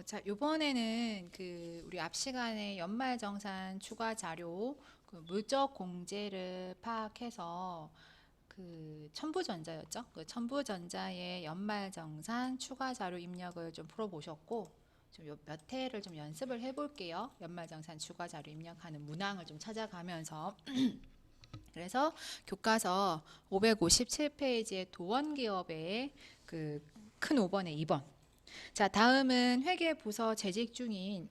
자, 요번에는 우리 앞 시간에 연말정산 추가 자료, 물적 공제를 파악해서 첨부전자였죠. 그 첨부전자의 연말정산 추가 자료 입력을 좀 풀어보셨고, 좀 몇 회를 좀 연습을 해볼게요. 연말정산 추가 자료 입력하는 문항을 좀 찾아가면서. 그래서 교과서 557페이지의 도원기업의 큰 5번의 2번. 자, 다음은 회계부서 재직 중인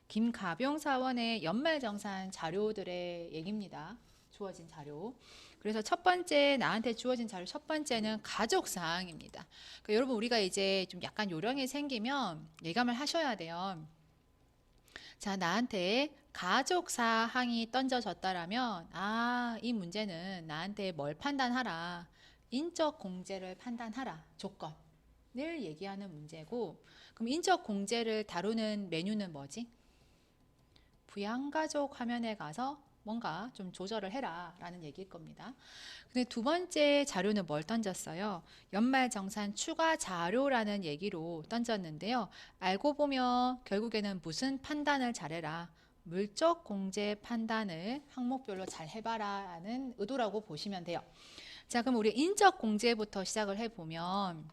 김가병 사원의 연말정산 자료들의 얘기입니다. 주어진 자료. 그래서 첫 번째 나한테 주어진 자료 첫 번째는 가족 사항입니다. 그러니까 여러분 우리가 이제 좀 약간 요령이 생기면 예감을 하셔야 돼요. 자, 나한테 가족 사항이 던져졌다라면 이 문제는 나한테 뭘 판단하라. 인적 공제를 판단하라. 조건. 을 얘기하는 문제고, 그럼 인적 공제를 다루는 메뉴는 뭐지? 부양가족 화면에 가서 뭔가 좀 조절을 해라 라는 얘기일 겁니다. 근데 두 번째 자료는 뭘 던졌어요? 연말정산 추가 자료라는 얘기로 던졌는데요. 알고 보면 결국에는 무슨 판단을 잘해라. 물적 공제 판단을 항목별로 잘 해봐라 라는 의도라고 보시면 돼요. 자, 그럼 우리 인적 공제부터 시작을 해보면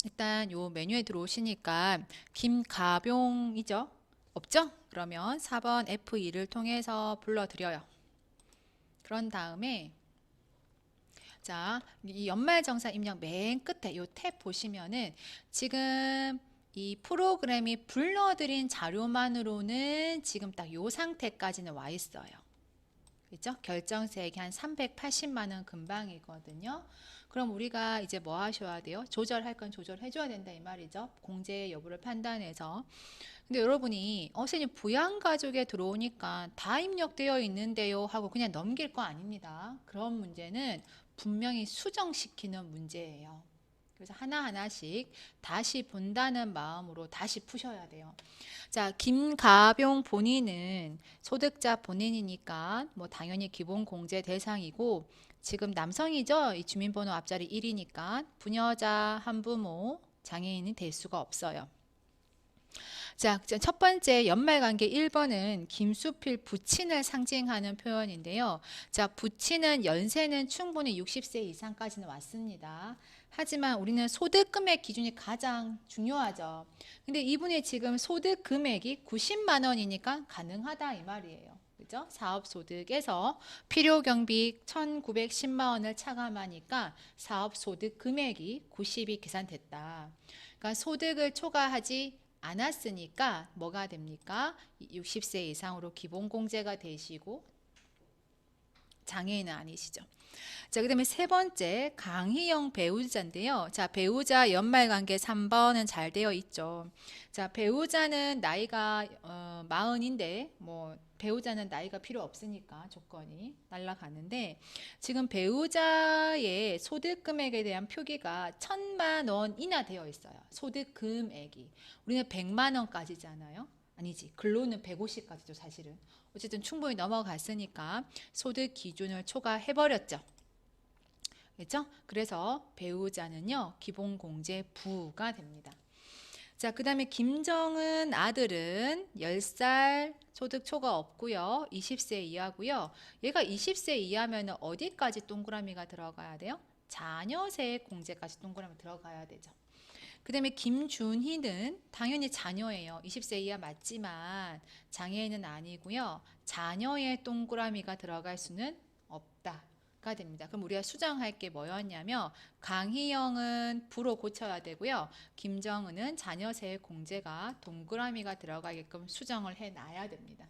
일단 요 메뉴에 들어오시니까 김가병이죠? 없죠? 그러면 4번 F2를 통해서 불러드려요. 그런 다음에 자, 이 연말정산 입력 맨 끝에 요 탭 보시면은 지금 이 프로그램이 불러드린 자료만으로는 지금 딱 요 상태까지는 와 있어요. 그죠? 결정세액이 한 380만 원 근방이거든요. 그럼 우리가 이제 뭐 하셔야 돼요? 조절할 건 조절해줘야 된다 이 말이죠. 공제 여부를 판단해서. 근데 여러분이 선생님 부양가족에 들어오니까 다 입력되어 있는데요 하고 그냥 넘길 거 아닙니다. 그런 문제는 분명히 수정시키는 문제예요. 그래서 하나하나씩 다시 본다는 마음으로 다시 푸셔야 돼요. 자, 김가병 본인은 소득자 본인이니까 뭐 당연히 기본공제 대상이고 지금 남성이죠. 이 주민번호 앞자리 1이니까 부녀자, 한부모, 장애인이 될 수가 없어요. 자, 첫 번째 연말관계 1번은 김수필 부친을 상징하는 표현인데요. 자, 부친은 연세는 충분히 60세 이상까지는 왔습니다. 하지만 우리는 소득 금액 기준이 가장 중요하죠. 근데 이분이 지금 소득 금액이 90만 원이니까 가능하다 이 말이에요. 그죠? 사업소득에서 필요경비 1910만 원을 차감하니까 사업소득 금액이 90이 계산됐다. 그러니까 소득을 초과하지 않았으니까 뭐가 됩니까? 60세 이상으로 기본공제가 되시고 장애인은 아니시죠. 자, 그 다음에 세 번째 강희영 배우자인데요. 자, 배우자 연말관계 3번은 잘 되어 있죠. 자, 배우자는 나이가 40인데 뭐 배우자는 나이가 필요 없으니까 조건이 날라가는데 지금 배우자의 소득 금액에 대한 표기가 1,000만 원 이나 되어 있어요. 소득 금액이. 우리는 100만 원까지잖아요. 아니지. 근로는 150까지죠, 사실은. 어쨌든 충분히 넘어갔으니까 소득 기준을 초과해버렸죠. 그렇죠? 그래서 배우자는요, 기본공제부가 됩니다. 자, 그 다음에 김정은 아들은 10살 소득 초과 없고요. 20세 이하고요. 얘가 20세 이하면 어디까지 동그라미가 들어가야 돼요? 자녀세액 공제까지 동그라미 들어가야 되죠. 그 다음에 김준희는 당연히 자녀예요. 20세 이하 맞지만 장애인은 아니고요. 자녀의 동그라미가 들어갈 수는 없다가 됩니다. 그럼 우리가 수정할 게 뭐였냐면 강희영은 부로 고쳐야 되고요. 김정은은 자녀세액 공제가 동그라미가 들어가게끔 수정을 해놔야 됩니다.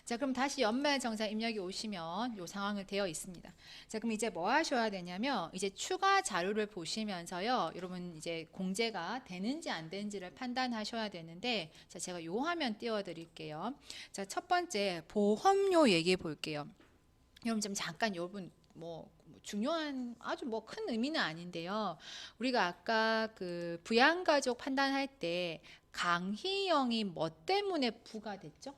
자, 그럼 다시 연말정산 입력이 오시면 이 상황을 되어 있습니다. 자, 그럼 이제 뭐 하셔야 되냐면 이제 추가 자료를 보시면서요. 여러분 이제 공제가 되는지 안 되는지를 판단하셔야 되는데 자, 제가 요 화면 띄워 드릴게요. 자, 첫 번째 보험료 얘기해 볼게요. 여러분 좀 잠깐 여러분 뭐 중요한 아주 뭐 큰 의미는 아닌데요. 우리가 아까 그 부양가족 판단할 때 강희영이 뭐 때문에 부가 됐죠?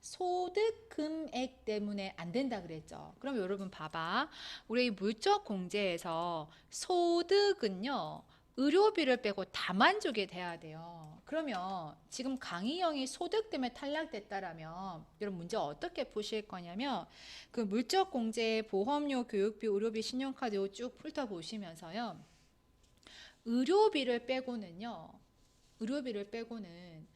소득 금액 때문에 안 된다 그랬죠. 그럼 여러분 봐봐. 우리 물적 공제에서 소득은요. 의료비를 빼고 다 만족이 돼야 돼요. 그러면 지금 강희영이 소득 때문에 탈락됐다라면 여러분 문제 어떻게 푸실 거냐면 그 물적 공제, 보험료, 교육비, 의료비, 신용카드 쭉 훑어보시면서요. 의료비를 빼고는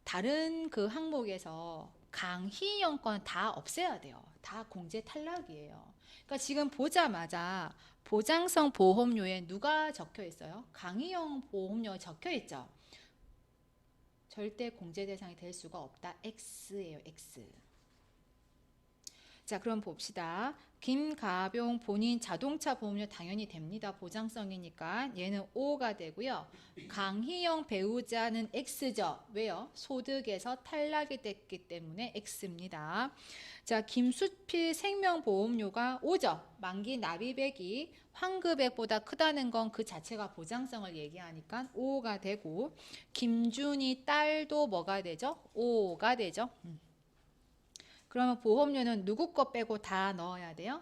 다른 그 항목에서 강희영 건 다 없애야 돼요. 다 공제 탈락이에요. 그러니까 지금 보자마자 보장성 보험료에 누가 적혀 있어요? 강희영 보험료 적혀 있죠. 절대 공제 대상이 될 수가 없다. X예요. X. 자, 그럼 봅시다. 김가병 본인 자동차 보험료 당연히 됩니다. 보장성이니까 얘는 O가 되고요. 강희영 배우자는 X죠. 왜요? 소득에서 탈락이 됐기 때문에 X입니다. 자, 김수필 생명보험료가 O죠. 만기 납입액이 환급액보다 크다는 건 그 자체가 보장성을 얘기하니까 O가 되고, 김준희 딸도 뭐가 되죠? O가 되죠. 그러면 보험료는 누구 거 빼고 다 넣어야 돼요?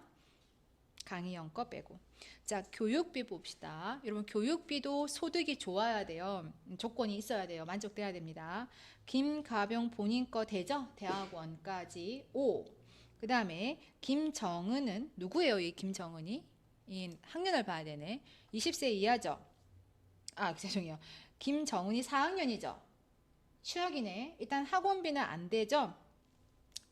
강희영 거 빼고. 자, 교육비 봅시다. 여러분 교육비도 소득이 좋아야 돼요. 조건이 있어야 돼요. 만족돼야 됩니다. 김가병 본인 거 되죠? 대학원까지 O. 그 다음에 김정은은 누구예요? 이 김정은이? 이 학년을 봐야 되네. 20세 이하죠? 아, 죄송해요. 김정은이 4학년이죠? 취약이네. 일단 학원비는 안 되죠?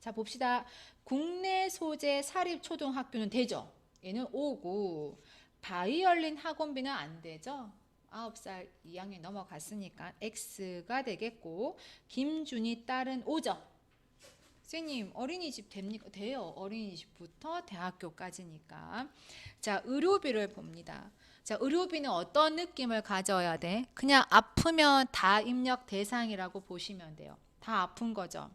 자, 봅시다. 국내 소재 사립초등학교는 되죠? 얘는 O고, 바이올린 학원비는 안 되죠? 9살 2학년 넘어갔으니까 X가 되겠고, 김준희 딸은 O죠? 선생님, 어린이집 됩니까? 돼요. 어린이집부터 대학교까지니까. 자, 의료비를 봅니다. 자, 의료비는 어떤 느낌을 가져야 돼? 그냥 아프면 다 입력 대상이라고 보시면 돼요. 다 아픈 거죠.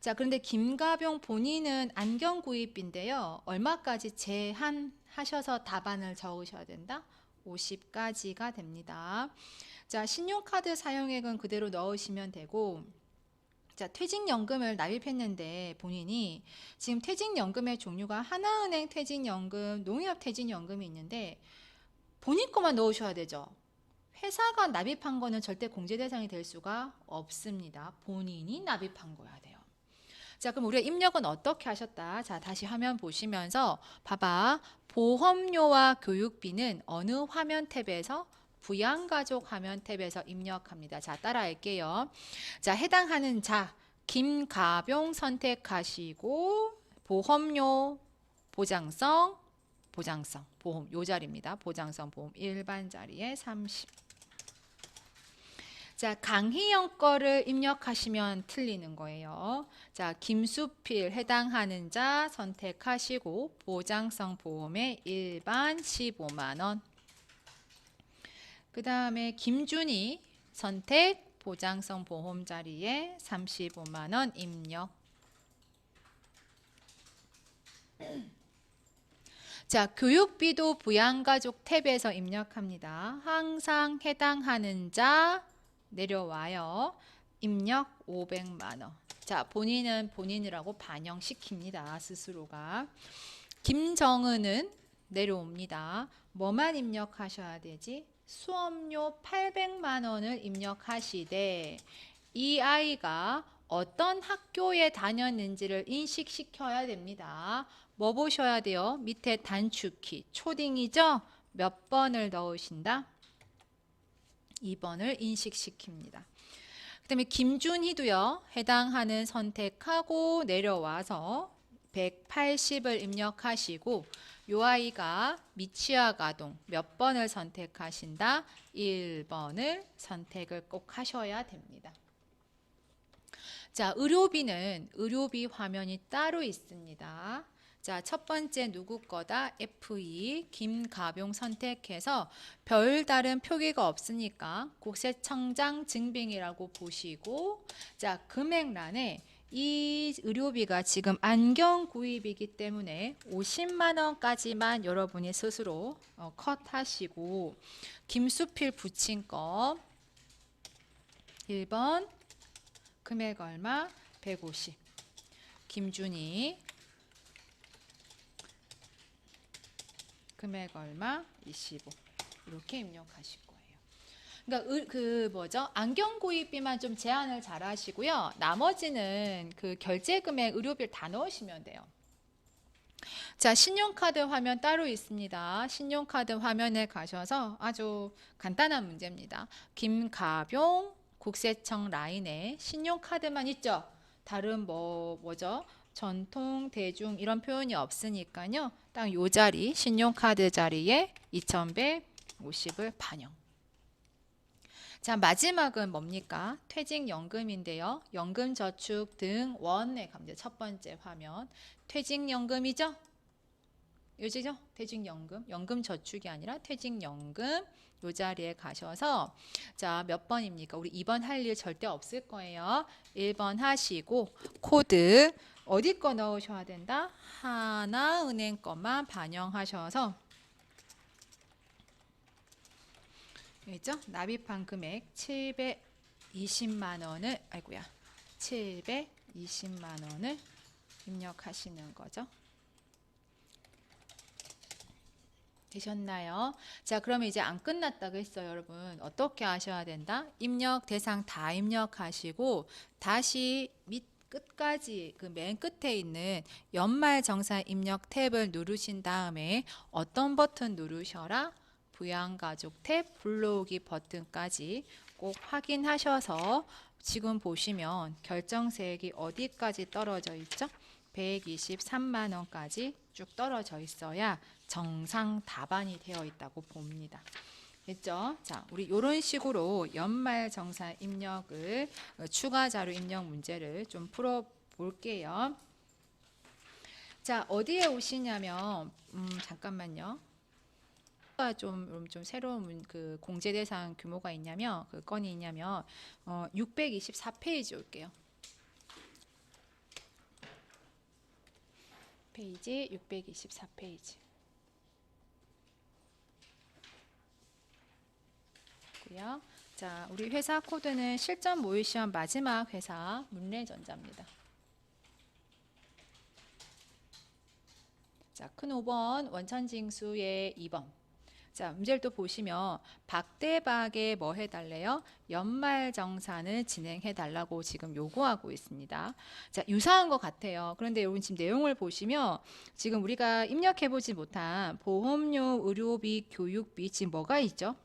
자, 그런데 김가병 본인은 안경 구입인데요. 얼마까지 제한하셔서 답안을 적으셔야 된다? 50까지가 됩니다. 자, 신용카드 사용액은 그대로 넣으시면 되고, 자, 퇴직연금을 납입했는데 본인이 지금 퇴직연금의 종류가 하나은행 퇴직연금, 농협 퇴직연금이 있는데 본인 것만 넣으셔야 되죠. 회사가 납입한 거는 절대 공제 대상이 될 수가 없습니다. 본인이 납입한 거야 돼요. 자, 그럼 우리가 입력은 어떻게 하셨다? 자, 다시 화면 보시면서 봐봐. 보험료와 교육비는 어느 화면 탭에서? 부양가족 화면 탭에서 입력합니다. 자, 따라할게요. 자, 해당하는 자, 김가병 선택하시고 보험료, 보장성, 보험 요 자리입니다. 보장성 보험 일반 자리에 30. 자, 강희영 거를 입력하시면 틀리는 거예요. 자, 김수필 해당하는 자 선택하시고 보장성 보험의 일반 15만 원. 그 다음에 김준희 선택 보장성 보험 자리에 35만 원 입력. 자, 교육비도 부양가족 탭에서 입력합니다. 항상 해당하는 자 내려와요. 입력 500만 원. 자, 본인은 본인이라고 반영시킵니다. 스스로가. 김정은은 내려옵니다. 뭐만 입력하셔야 되지? 수업료 800만 원을 입력하시되 이 아이가 어떤 학교에 다녔는지를 인식시켜야 됩니다. 뭐 보셔야 돼요? 밑에 단축키 초딩이죠? 몇 번을 넣으신다? 2번을 인식시킵니다. 그 다음에 김준희도요. 해당하는 선택하고 내려와서 180을 입력하시고 요 아이가 미취학 아동 몇 번을 선택하신다? 1번을 선택을 꼭 하셔야 됩니다. 자, 의료비는 의료비 화면이 따로 있습니다. 자, 첫 번째 누구 거다? F2 김가병 선택해서 별다른 표기가 없으니까 국세청장 증빙이라고 보시고, 자, 금액란에 이 의료비가 지금 안경 구입이기 때문에 50만 원까지만 여러분이 스스로 컷하시고, 김수필 붙인 거 1번 금액 얼마? 150. 김준희 금액 얼마? 25. 이렇게 입력하실 거예요. 그러니까 그 뭐죠? 안경 구입비만 좀 제한을 잘 하시고요. 나머지는 그 결제 금액 의료비를 다 넣으시면 돼요. 자, 신용카드 화면 따로 있습니다. 신용카드 화면에 가셔서 아주 간단한 문제입니다. 김가병 국세청 라인에 신용카드만 있죠. 다른 뭐죠? 전통, 대중 이런 표현이 없으니까요. 딱 요 자리 신용카드 자리에 2150을 반영. 자, 마지막은 뭡니까? 퇴직연금인데요. 연금저축 등 원의 감제 첫 번째 화면. 퇴직연금이죠? 요지죠? 퇴직연금. 연금저축이 아니라 퇴직연금. 요 자리에 가셔서 자, 몇 번입니까? 우리 2번 할 일 절대 없을 거예요. 1번 하시고 코드 어디 거 넣으셔야 된다? 하나은행 것만 반영하셔서 있죠? 납입한 금액 720만 원을 아이고야 720만 원을 입력하시는 거죠. 되셨나요? 자, 그러면 이제 안 끝났다고 했어요, 여러분. 어떻게 하셔야 된다? 입력 대상 다 입력하시고 다시 밑 끝까지 그 맨 끝에 있는 연말정산 입력 탭을 누르신 다음에 어떤 버튼 누르셔라? 부양가족 탭 불러오기 버튼까지 꼭 확인하셔서 지금 보시면 결정세액이 어디까지 떨어져 있죠? 123만 원까지 쭉 떨어져 있어야 정상 답안이 되어 있다고 봅니다. 됐죠? 자, 우리 이런 식으로 연말정산 입력을 추가 자료 입력 문제를 좀 풀어 볼게요. 자, 어디에 오시냐면 잠깐만요. 좀 새로운 그 공제 대상 규모가 있냐면 그 건이 있냐면 624페이지 올게요. 페이지 624페이지. 고요. 자, 우리 회사 코드는 실전 모의 시험 마지막 회사 문래전자입니다. 자, 큰 5번 원천징수의 2번. 자, 문제를 또 보시면 박대박에 뭐 해달래요? 연말정산을 진행해달라고 지금 요구하고 있습니다. 자, 유사한 것 같아요. 그런데 여러분 지금 내용을 보시면 지금 우리가 입력해보지 못한 보험료, 의료비, 교육비 지금 뭐가 있죠?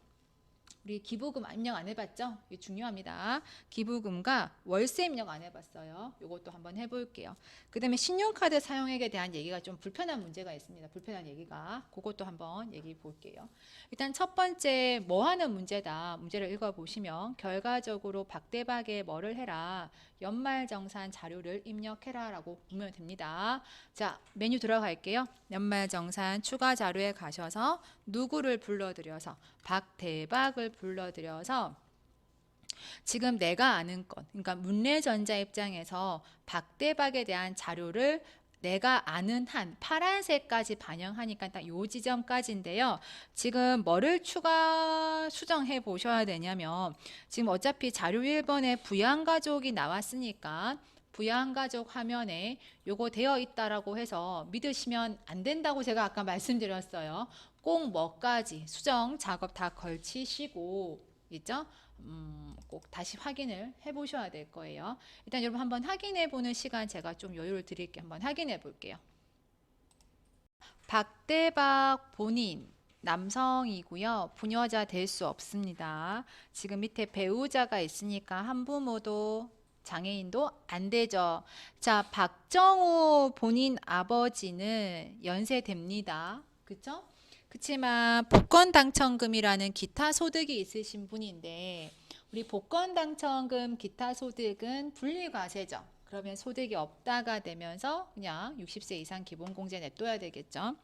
우리 기부금 입력 안 해봤죠? 이게 중요합니다. 기부금과 월세 입력 안 해봤어요. 이것도 한번 해볼게요. 그 다음에 신용카드 사용액에 대한 얘기가 좀 불편한 문제가 있습니다. 불편한 얘기가. 그것도 한번 얘기해 볼게요. 일단 첫 번째 뭐 하는 문제다. 문제를 읽어보시면 결과적으로 박대박에 뭐를 해라. 연말정산 자료를 입력해라 라고 보면 됩니다. 자, 메뉴 들어갈게요. 연말정산 추가 자료에 가셔서 누구를 불러들여서 박대박을 불러들여서 지금 내가 아는 것, 그러니까 문래전자 입장에서 박대박에 대한 자료를 내가 아는 한 파란색까지 반영하니까 딱 요 지점까지인데요. 지금 뭐를 추가 수정해 보셔야 되냐면 지금 어차피 자료 1번에 부양가족이 나왔으니까 부양가족 화면에 요거 되어 있다라고 해서 믿으시면 안 된다고 제가 아까 말씀드렸어요. 꼭 뭐까지 수정 작업 다 걸치시고 있죠? 꼭 다시 확인을 해 보셔야 될 거예요. 일단 여러분 한번 확인해 보는 시간 제가 좀 여유를 드릴게요. 한번 확인해 볼게요. 박대박 본인 남성이고요. 부녀자 될 수 없습니다. 지금 밑에 배우자가 있으니까 한부모도 장애인도 안 되죠. 자, 박정우 본인 아버지는 연세됩니다. 그쵸? 그치만 복권 당첨금이라는 기타 소득이 있으신 분인데 우리 복권 당첨금 기타 소득은 분리과세죠. 그러면 소득이 없다가 되면서 그냥 60세 이상 기본공제 냅둬야 되겠죠.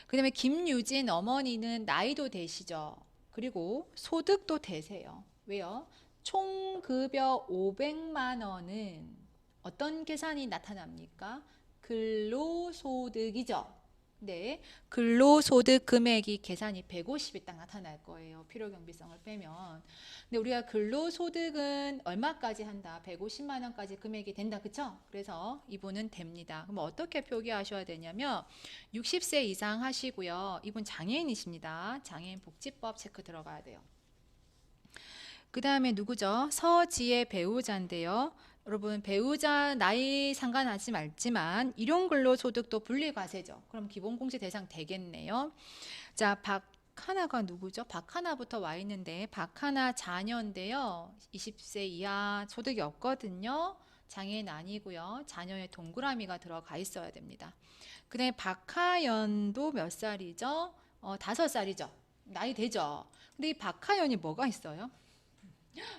그 다음에 김유진 어머니는 나이도 되시죠. 그리고 소득도 되세요. 왜요? 총 급여 500만 원은 어떤 계산이 나타납니까? 근로소득이죠. 네, 근로소득 금액이 계산이 150이 딱 나타날 거예요. 필요경비성을 빼면. 근데 우리가 근로소득은 얼마까지 한다? 150만 원까지 금액이 된다. 그쵸? 그래서 이분은 됩니다. 그럼 어떻게 표기하셔야 되냐면 60세 이상 하시고요. 이분 장애인이십니다. 장애인 복지법 체크 들어가야 돼요. 그 다음에 누구죠? 서지의 배우자인데요. 여러분 배우자 나이 상관하지 말지만 일용근로소득도 분리과세죠. 그럼 기본공제 대상 되겠네요. 자, 박하나가 누구죠? 박하나부터 와 있는데 박하나 자녀인데요. 20세 이하 소득이 없거든요. 장애인 아니고요. 자녀의 동그라미가 들어가 있어야 됩니다. 그 다음에 박하연도 몇 살이죠? 5살이죠. 나이 되죠. 근데 이 박하연이 뭐가 있어요?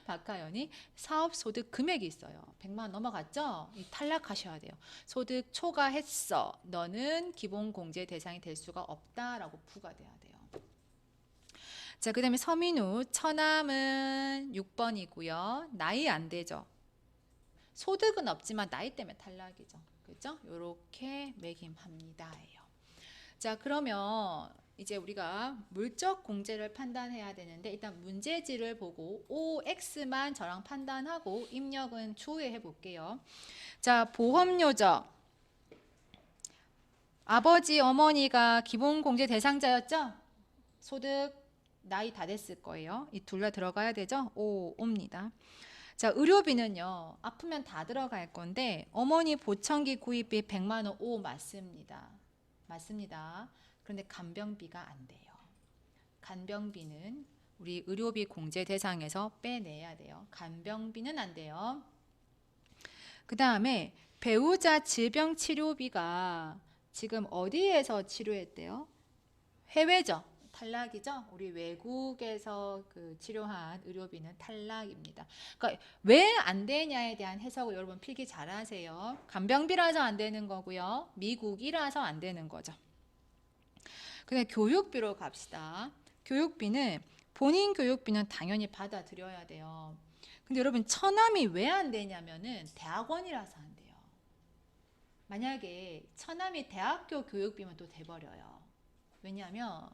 박하연이 사업소득 금액이 있어요. 100만 원 넘어갔죠? 탈락하셔야 돼요. 소득 초과했어. 너는 기본공제 대상이 될 수가 없다라고 부과돼야 돼요. 자, 그 다음에 서민우, 처남은 6번이고요. 나이 안 되죠. 소득은 없지만 나이 때문에 탈락이죠. 그죠? 요렇게 매김합니다예요. 자, 그러면 이제 우리가 물적 공제를 판단해야 되는데 일단 문제지를 보고 OX만 저랑 판단하고 입력은 추후에 해볼게요. 자, 보험료죠. 아버지, 어머니가 기본공제 대상자였죠? 소득, 나이 다 됐을 거예요. 이 둘 다 들어가야 되죠? 옵니다. 자, 의료비는요. 아프면 다 들어갈 건데 어머니 보청기 구입비 100만 원 오 맞습니다. 맞습니다. 그런데 간병비가 안 돼요. 간병비는 우리 의료비 공제 대상에서 빼내야 돼요. 간병비는 안 돼요. 그 다음에 배우자 질병 치료비가 지금 어디에서 치료했대요? 해외죠. 탈락이죠. 우리 외국에서 그 치료한 의료비는 탈락입니다. 그러니까 왜 안 되냐에 대한 해석을 여러분 필기 잘 하세요. 간병비라서 안 되는 거고요. 미국이라서 안 되는 거죠. 그다음에 교육비로 갑시다. 교육비는 본인 교육비는 당연히 받아들여야 돼요. 근데 여러분 처남이 왜 안 되냐면은 대학원이라서 안 돼요. 만약에 처남이 대학교 교육비면 또 돼버려요. 왜냐하면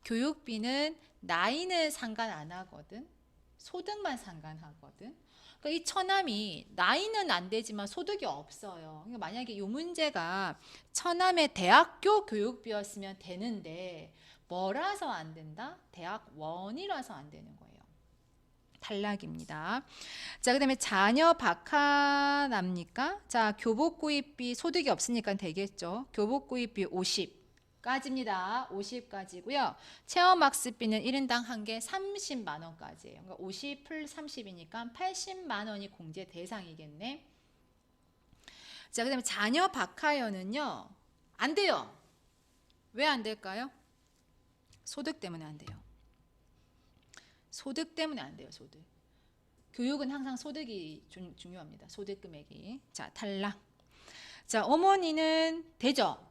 교육비는 나이는 상관 안 하거든. 소득만 상관하거든. 그러니까 이 처남이 나이는 안 되지만 소득이 없어요. 그러니까 만약에 이 문제가 처남의 대학교 교육비였으면 되는데 뭐라서 안 된다? 대학원이라서 안 되는 거예요. 탈락입니다. 자, 그다음에 자녀 박하납니까? 자, 교복구입비 소득이 없으니까 되겠죠. 교복구입비 50까지입니다. 50까지고요. 체험학습비는 1인당 한 개 30만 원까지예요. 그러니까 50 플러스 30이니까 80만 원이 공제 대상이겠네. 자, 그다음에 자녀 박하연은요. 안 돼요. 왜 안 될까요? 소득 때문에 안 돼요. 소득 때문에 안 돼요. 소득. 교육은 항상 소득이 중요합니다. 소득 금액이. 자, 탈락. 자, 어머니는 되죠.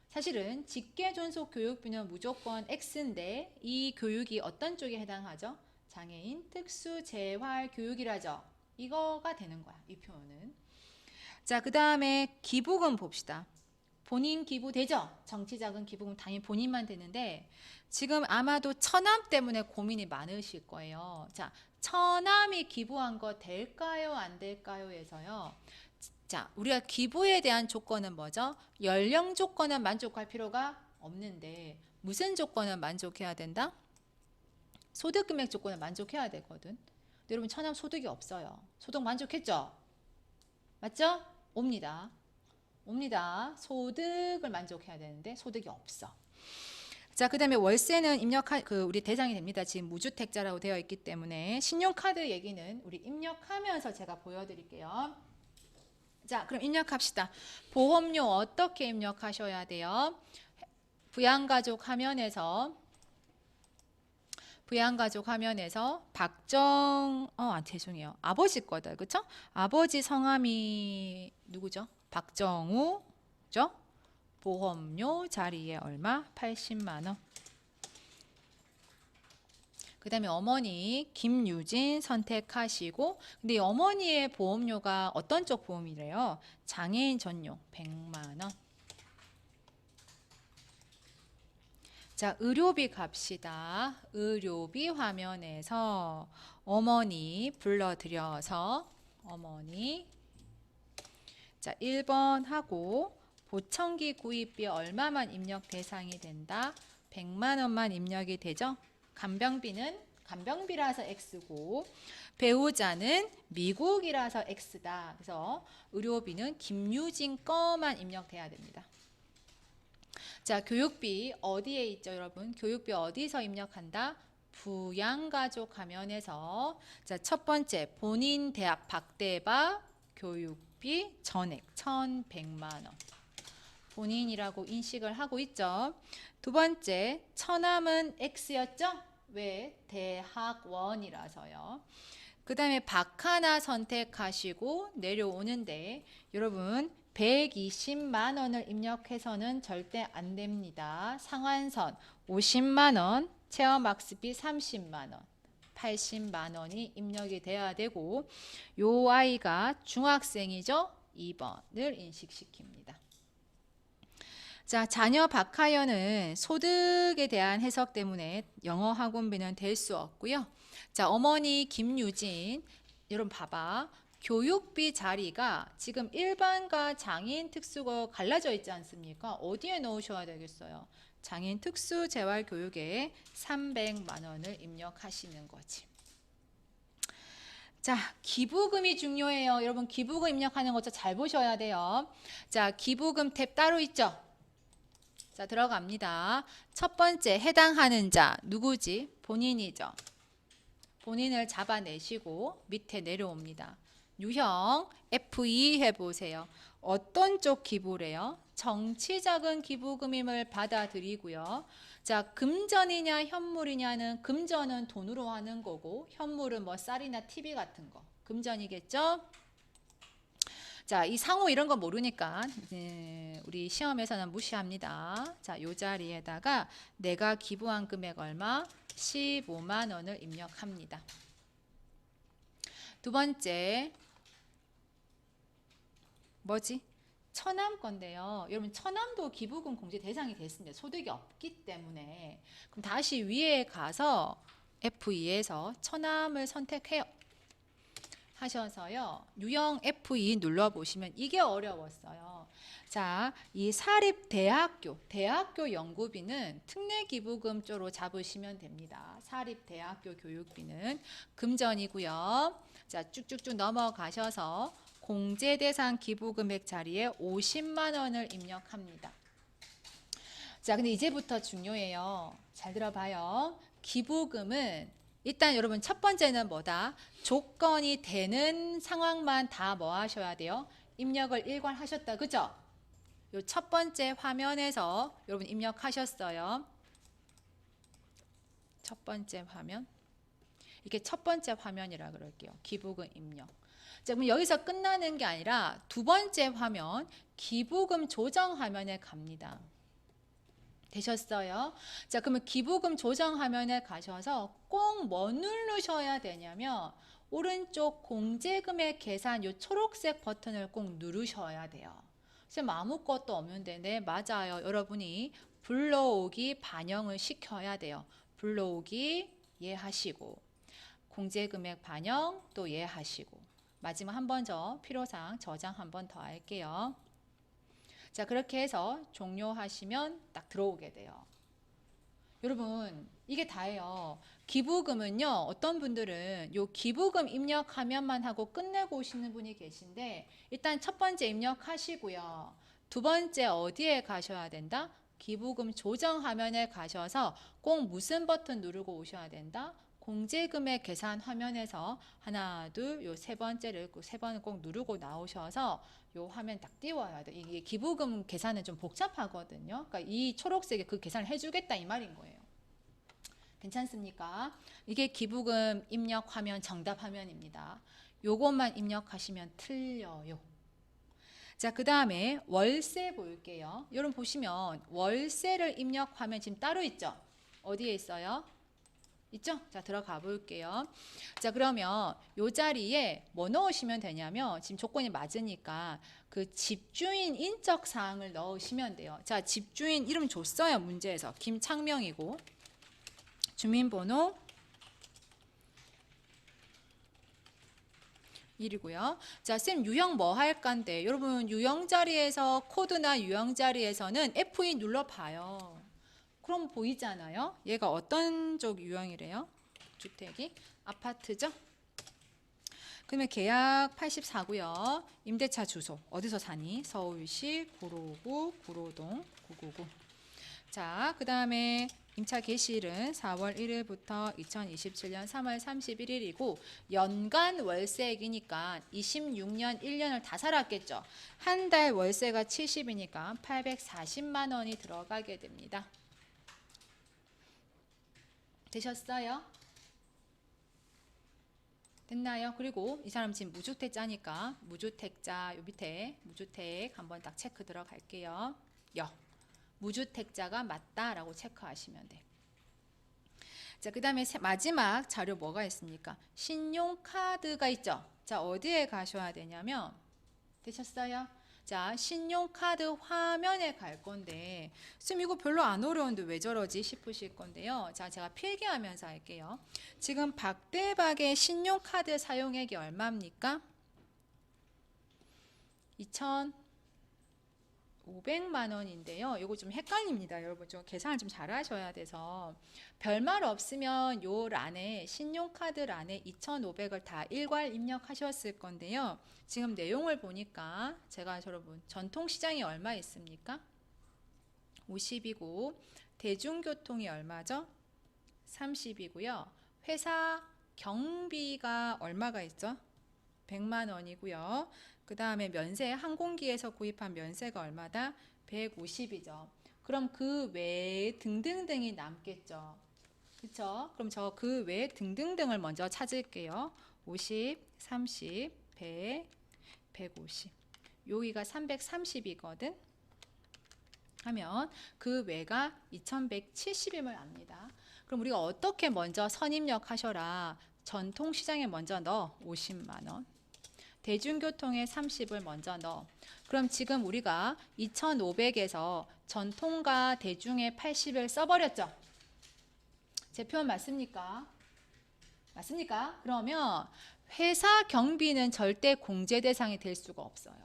사실은 직계 존속 교육비는 무조건 X인데 이 교육이 어떤 쪽에 해당하죠? 장애인 특수 재활 교육이라죠. 이거가 되는 거야. 이 표현은. 자, 그 다음에 기부금 봅시다. 본인 기부 되죠? 정치자금 기부금 당연히 본인만 되는데 지금 아마도 처남 때문에 고민이 많으실 거예요. 자, 처남이 기부한 거 될까요? 안 될까요? 에서요. 자, 우리가 기부에 대한 조건은 뭐죠? 연령 조건은 만족할 필요가 없는데 무슨 조건은 만족해야 된다? 소득 금액 조건을 만족해야 되거든. 근데 여러분 처남 소득이 없어요. 소득 만족했죠? 맞죠? 옵니다. 소득을 만족해야 되는데 소득이 없어. 자, 그다음에 월세는 우리 대상이 됩니다. 지금 무주택자라고 되어 있기 때문에 신용카드 얘기는 우리 입력하면서 제가 보여드릴게요. 자, 그럼 입력합시다. 보험료 어떻게 입력하셔야 돼요? 부양가족 화면에서 죄송해요. 아버지 거다. 그쵸? 아버지 성함이 누구죠? 박정우죠? 보험료 자리에 얼마? 80만 원. 그 다음에 어머니 김유진 선택하시고 근데 어머니의 보험료가 어떤 쪽 보험이래요? 장애인 전용 100만 원. 자, 의료비 갑시다. 의료비 화면에서 어머니 불러들여서 어머니. 자, 1번 하고 보청기 구입비 얼마만 입력 대상이 된다? 100만 원만 입력이 되죠? 간병비는 간병비라서 X고 배우자는 미국이라서 X다. 그래서 의료비는 김유진 거만 입력돼야 됩니다. 자, 교육비 어디에 있죠, 여러분? 교육비 어디서 입력한다? 부양가족 화면에서 자, 첫 번째 본인 대학 박대바 교육비 전액 1,100만 원. 본인이라고 인식을 하고 있죠. 두 번째, 처남은 X였죠? 왜? 대학원이라서요. 그 다음에 박 하나 선택하시고 내려오는데 여러분 120만 원을 입력해서는 절대 안 됩니다. 상환선 50만 원, 체험학습비 30만 원, 80만 원이 입력이 돼야 되고 요 아이가 중학생이죠? 2번을 인식시킵니다. 자, 자녀 박하연은 소득에 대한 해석 때문에 영어 학원비는 될 수 없고요. 자, 어머니 김유진, 여러분 봐봐. 교육비 자리가 지금 일반과 장애인 특수고 갈라져 있지 않습니까? 어디에 넣으셔야 되겠어요? 장애인 특수 재활교육에 300만 원을 입력하시는 거지. 자, 기부금이 중요해요. 여러분 기부금 입력하는 것도 잘 보셔야 돼요. 자, 기부금 탭 따로 있죠? 자, 들어갑니다. 첫 번째 해당하는 자 누구지? 본인이죠. 본인을 잡아내시고 밑에 내려옵니다. 유형 F2 해보세요. 어떤 쪽 기부래요? 정치자금 기부금임을 받아들이고요. 자, 금전이냐 현물이냐는 금전은 돈으로 하는 거고 현물은 뭐 쌀이나 TV 같은 거 금전이겠죠? 자, 이 상호 이런 거 모르니까 우리 시험에서는 무시합니다. 자, 요 자리에다가 내가 기부한 금액 얼마? 15만 원을 입력합니다. 두 번째 뭐지? 처남 건데요. 여러분 처남도 기부금 공제 대상이 됐습니다. 소득이 없기 때문에. 그럼 다시 위에 가서 F2에서 처남을 선택해요. 하셔서요. 유형 F2 눌러보시면 이게 어려웠어요. 자, 이 사립대학교, 대학교 연구비는 특례기부금 쪽으로 잡으시면 됩니다. 사립대학교 교육비는 금전이고요. 자, 쭉쭉쭉 넘어가셔서 공제대상 기부금액 자리에 50만 원을 입력합니다. 자, 근데 이제부터 중요해요. 잘 들어봐요. 기부금은 일단 여러분 첫 번째는 뭐다? 조건이 되는 상황만 다 뭐 하셔야 돼요? 입력을 일괄하셨다. 그죠? 요 첫 번째 화면에서 여러분 입력하셨어요. 첫 번째 화면. 이게 첫 번째 화면이라 그럴게요. 기부금 입력. 자, 그럼 여기서 끝나는 게 아니라 두 번째 화면 기부금 조정 화면에 갑니다. 되셨어요? 자, 그러면 기부금 조정 화면에 가셔서 꼭 뭐 누르셔야 되냐면 오른쪽 공제금액 계산 요 초록색 버튼을 꼭 누르셔야 돼요. 지금 아무것도 없는데 네, 맞아요. 여러분이 불러오기 반영을 시켜야 돼요. 불러오기 예하시고 공제금액 반영 또 예하시고 마지막 한 번 더 필요상 저장 한 번 더 할게요. 자, 그렇게 해서 종료하시면 딱 들어오게 돼요. 여러분 이게 다예요. 기부금은요, 어떤 분들은 요 기부금 입력 화면만 하고 끝내고 오시는 분이 계신데 일단 첫 번째 입력하시고요. 두 번째 어디에 가셔야 된다? 기부금 조정 화면에 가셔서 꼭 무슨 버튼 누르고 오셔야 된다? 공제금액 계산 화면에서 하나, 둘, 요 세 번째를 세 번을 꼭 누르고 나오셔서 요 화면 딱 띄워야 돼. 이게 기부금 계산은 좀 복잡하거든요. 그러니까 이 초록색에 그 계산을 해주겠다 이 말인 거예요. 괜찮습니까? 이게 기부금 입력 화면 정답 화면입니다. 요것만 입력하시면 틀려요. 자, 그 다음에 월세 볼게요. 여러분 보시면 월세를 입력 화면 지금 따로 있죠? 어디에 있어요? 있죠? 자, 들어가 볼게요. 자, 그러면 요 자리에 뭐 넣으시면 되냐면 지금 조건이 맞으니까 그 집주인 인적 사항을 넣으시면 돼요. 자, 집주인 이름 줬어요. 문제에서. 김창명이고 주민번호 1이고요. 자, 쌤 유형 뭐 할 건데? 여러분 유형 자리에서 코드나 유형 자리에서는 F2 눌러봐요. 그럼 보이잖아요. 얘가 어떤 쪽 유형이래요? 주택이 아파트죠? 그러면 계약 84고요. 임대차 주소 어디서 사니? 서울시 구로구 구로동 999. 자, 그 다음에 임차 개시일은 4월 1일부터 2027년 3월 31일이고 연간 월세액이니까 26년 1년을 다 살았겠죠. 한 달 월세가 70이니까 840만 원이 들어가게 됩니다. 되셨어요? 됐나요? 그리고 이 사람 지금 무주택자니까 무주택자 요 밑에 무주택 한번 딱 체크 들어갈게요. 무주택자가 맞다라고 체크하시면 돼. 자, 그 다음에 마지막 자료 뭐가 있습니까? 신용카드가 있죠. 자, 어디에 가셔야 되냐면 되셨어요? 자, 신용카드 화면에 갈 건데 쌤 이거 별로 안 어려운데 왜 저러지 싶으실 건데요. 자, 제가 필기하면서 할게요. 지금 박대박의 신용카드 사용액이 얼마입니까? 2,500만 원인데요. 이거 좀 헷갈립니다. 여러분 좀 계산을 좀 잘 하셔야 돼서 별말 없으면 요 란에 신용카드 란에 2,500을 다 일괄 입력하셨을 건데요. 지금 내용을 보니까 제가 여러분 전통시장이 얼마 있습니까? 50이고 대중교통이 얼마죠? 30이고요. 회사 경비가 얼마가 있죠? 100만 원이고요. 그 다음에 면세 항공기에서 구입한 면세가 얼마다? 150이죠. 그럼 그 외에 등등등이 남겠죠. 그쵸? 그럼 저 그 외에 등등등을 먼저 찾을게요. 50, 30, 100, 150. 여기가 330이거든. 하면 그 외가 2170임을 압니다. 그럼 우리가 어떻게 먼저 선입력하셔라. 전통시장에 먼저 넣어 50만 원. 대중교통에 30을 먼저 넣어. 그럼 지금 우리가 2,500에서 전통과 대중에 80을 써버렸죠. 제 표현 맞습니까? 맞습니까? 그러면 회사 경비는 절대 공제 대상이 될 수가 없어요.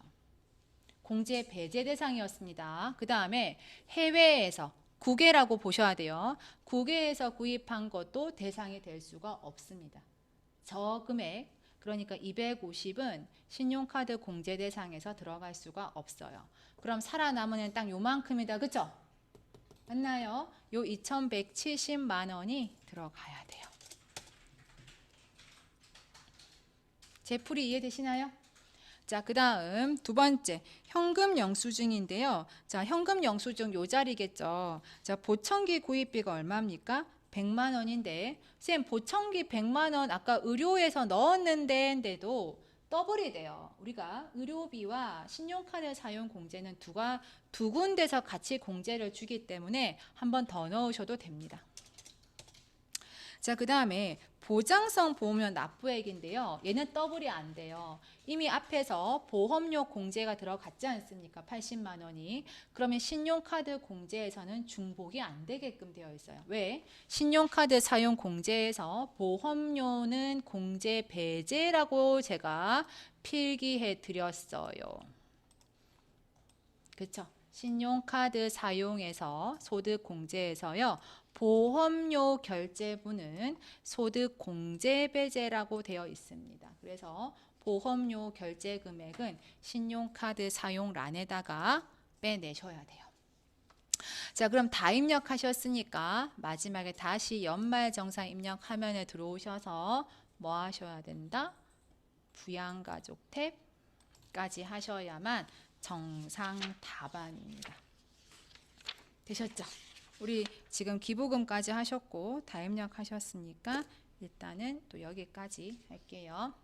공제 배제 대상이었습니다. 그 다음에 해외에서 국외라고 보셔야 돼요. 국외에서 구입한 것도 대상이 될 수가 없습니다. 저 금액 그러니까 250은 신용카드 공제 대상에서 들어갈 수가 없어요. 그럼 살아남은 애는 딱 요만큼이다. 그쵸? 맞나요? 요 2,170만 원이 들어가야 돼요. 제 풀이 이해되시나요? 자, 그 다음 두 번째 현금 영수증인데요. 자, 현금 영수증 요 자리겠죠. 자, 보청기 구입비가 얼마입니까? 100만 원인데 쌤 보청기 100만 원 아까 의료에서 넣었는데도 더블이 돼요. 우리가 의료비와 신용카드 사용 공제는 두 군데서 같이 공제를 주기 때문에 한 번 더 넣으셔도 됩니다. 자, 그 다음에 보장성 보험료 납부액인데요. 얘는 더블이 안 돼요. 이미 앞에서 보험료 공제가 들어갔지 않습니까? 80만 원이. 그러면 신용카드 공제에서는 중복이 안 되게끔 되어 있어요. 왜? 신용카드 사용 공제에서 보험료는 공제 배제라고 제가 필기해 드렸어요. 그렇죠? 신용카드 사용에서 소득 공제에서요. 보험료 결제분은 소득 공제 배제라고 되어 있습니다. 그래서 보험료 결제 금액은 신용카드 사용란에다가 빼내셔야 돼요. 자, 그럼 다 입력하셨으니까 마지막에 다시 연말정산 입력 화면에 들어오셔서 뭐 하셔야 된다? 부양가족 탭까지 하셔야만 정상 답안입니다. 되셨죠? 우리 지금 기부금까지 하셨고 다 입력하셨으니까 일단은 또 여기까지 할게요.